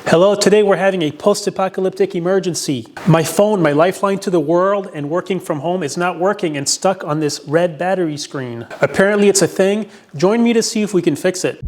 Hello, today we're having a post-apocalyptic emergency. My phone, my lifeline to the world and working from home, is not working and stuck on this red battery screen. Apparently it's a thing. Join me to see if we can fix it.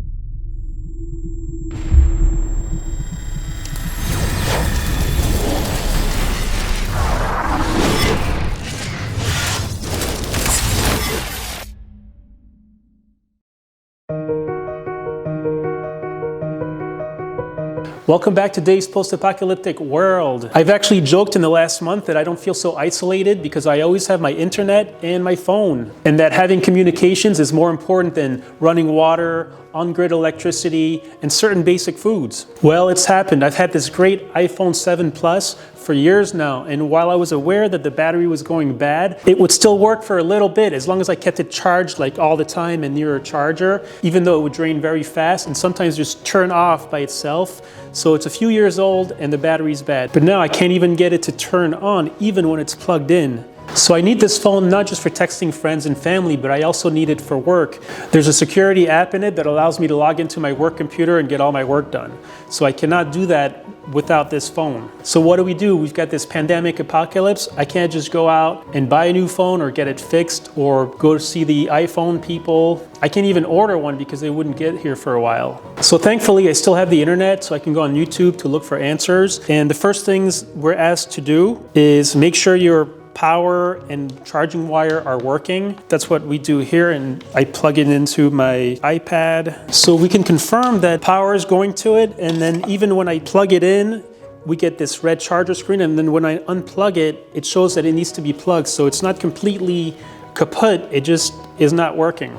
Welcome back to today's post-apocalyptic world. I've actually joked in the last month that I don't feel so isolated because I always have my internet and my phone, and that having communications is more important than running water, on-grid electricity, and certain basic foods. Well, it's happened. I've had this great iPhone 7 Plus for years now, and while I was aware that the battery was going bad, it would still work for a little bit as long as I kept it charged like all the time and near a charger, even though it would drain very fast and sometimes just turn off by itself. So it's a few years old and the battery's bad. But now I can't even get it to turn on even when it's plugged in. So I need this phone not just for texting friends and family, but I also need it for work. There's a security app in it that allows me to log into my work computer and get all my work done. So I cannot do that without this phone. So what do? We've got this pandemic apocalypse. I can't just go out and buy a new phone or get it fixed or go to see the iPhone people. I can't even order one because they wouldn't get here for a while. So thankfully I still have the internet, so I can go on YouTube to look for answers. And the first things we're asked to do is make sure your power and charging wire are working. That's what we do here, and I plug it into my iPad. So we can confirm that power is going to it, and then even when I plug it in, we get this red charger screen, and then when I unplug it, it shows that it needs to be plugged. So it's not completely kaput, it just is not working.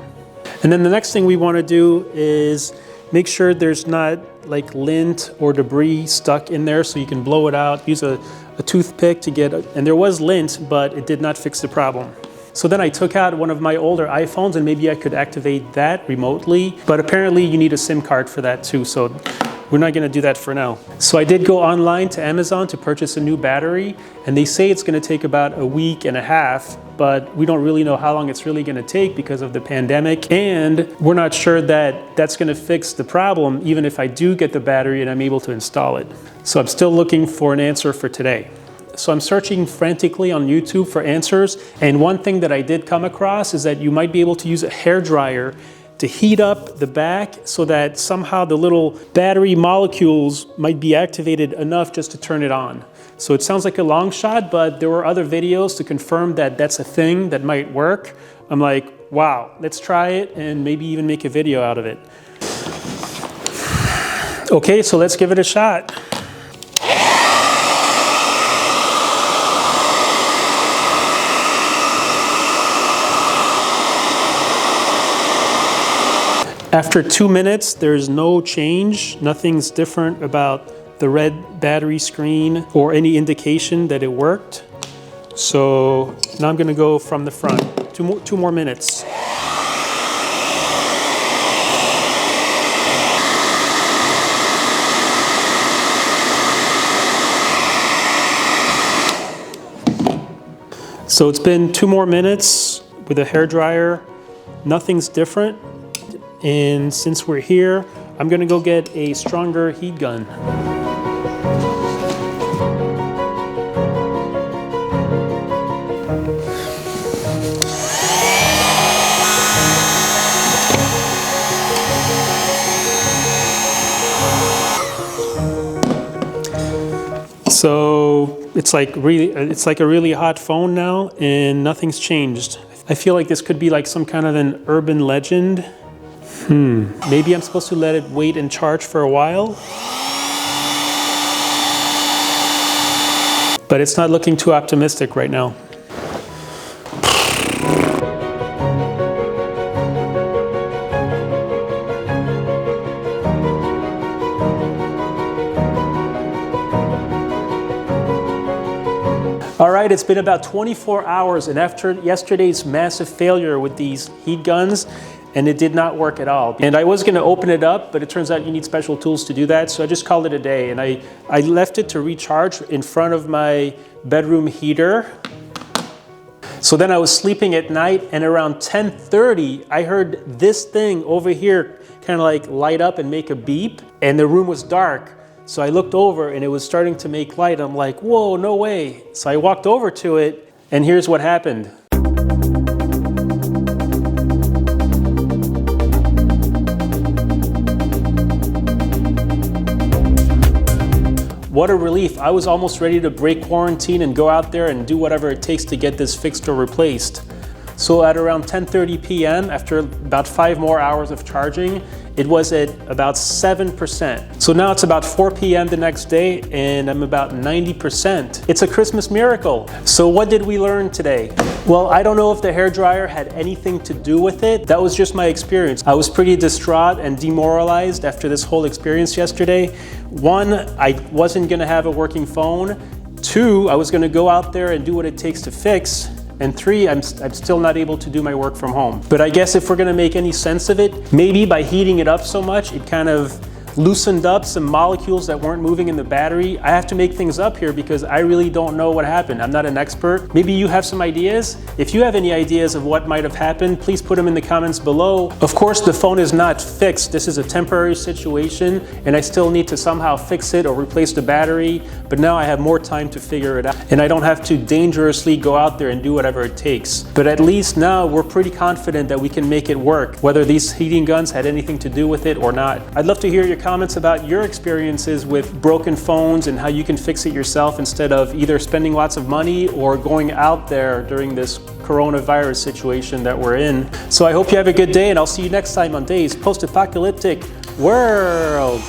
And then the next thing we want to do is make sure there's not like lint or debris stuck in there, so you can blow it out. Use a toothpick to get, and there was lint, but it did not fix the problem. So then I took out one of my older iPhones, and maybe I could activate that remotely, but apparently you need a SIM card for that too, so we're not gonna do that for now. So I did go online to Amazon to purchase a new battery, and they say it's gonna take about a week and a half, but we don't really know how long it's really gonna take because of the pandemic, and we're not sure that that's gonna fix the problem even if I do get the battery and I'm able to install it. So I'm still looking for an answer for today. So I'm searching frantically on YouTube for answers, and one thing that I did come across is that you might be able to use a hairdryer to heat up the back so that somehow the little battery molecules might be activated enough just to turn it on. So it sounds like a long shot, but there were other videos to confirm that that's a thing that might work. I'm like, wow, let's try it and maybe even make a video out of it. Okay, so let's give it a shot. After 2 minutes, there's no change. Nothing's different about the red battery screen or any indication that it worked. So now I'm gonna go from the front. Two more minutes. So it's been 2 more minutes with a hairdryer. Nothing's different. And since we're here, I'm gonna go get a stronger heat gun. So it's like a really hot phone now, and nothing's changed. I feel like this could be like some kind of an urban legend. Maybe I'm supposed to let it wait and charge for a while. But it's not looking too optimistic right now. All right, it's been about 24 hours, and after yesterday's massive failure with these heat guns, and it did not work at all. And I was gonna open it up, but it turns out you need special tools to do that, so I just called it a day, and I left it to recharge in front of my bedroom heater. So then I was sleeping at night, and around 10:30, I heard this thing over here kind of like light up and make a beep, and the room was dark. So I looked over and it was starting to make light. I'm like, whoa, no way. So I walked over to it and here's what happened. What a relief. I was almost ready to break quarantine and go out there and do whatever it takes to get this fixed or replaced. So at around 10:30 p.m., after about 5 more hours of charging, it was at about 7%. So now it's about 4 p.m. the next day and I'm about 90%. It's a Christmas miracle. So what did we learn today? Well, I don't know if the hairdryer had anything to do with it. That was just my experience. I was pretty distraught and demoralized after this whole experience yesterday. 1, I wasn't gonna have a working phone. 2, I was gonna go out there and do what it takes to fix. And 3, I'm still not able to do my work from home. But I guess if we're gonna make any sense of it, maybe by heating it up so much, it kind of loosened up some molecules that weren't moving in the battery. I have to make things up here because I really don't know what happened. I'm not an expert. Maybe you have some ideas. If you have any ideas of what might have happened, please put them in the comments below. Of course, the phone is not fixed. This is a temporary situation and I still need to somehow fix it or replace the battery. But now I have more time to figure it out and I don't have to dangerously go out there and do whatever it takes. But at least now we're pretty confident that we can make it work, whether these heating guns had anything to do with it or not. I'd love to hear your comments about your experiences with broken phones and how you can fix it yourself instead of either spending lots of money or going out there during this coronavirus situation that we're in. So I hope you have a good day and I'll see you next time on Dave's Post-Apocalyptic World.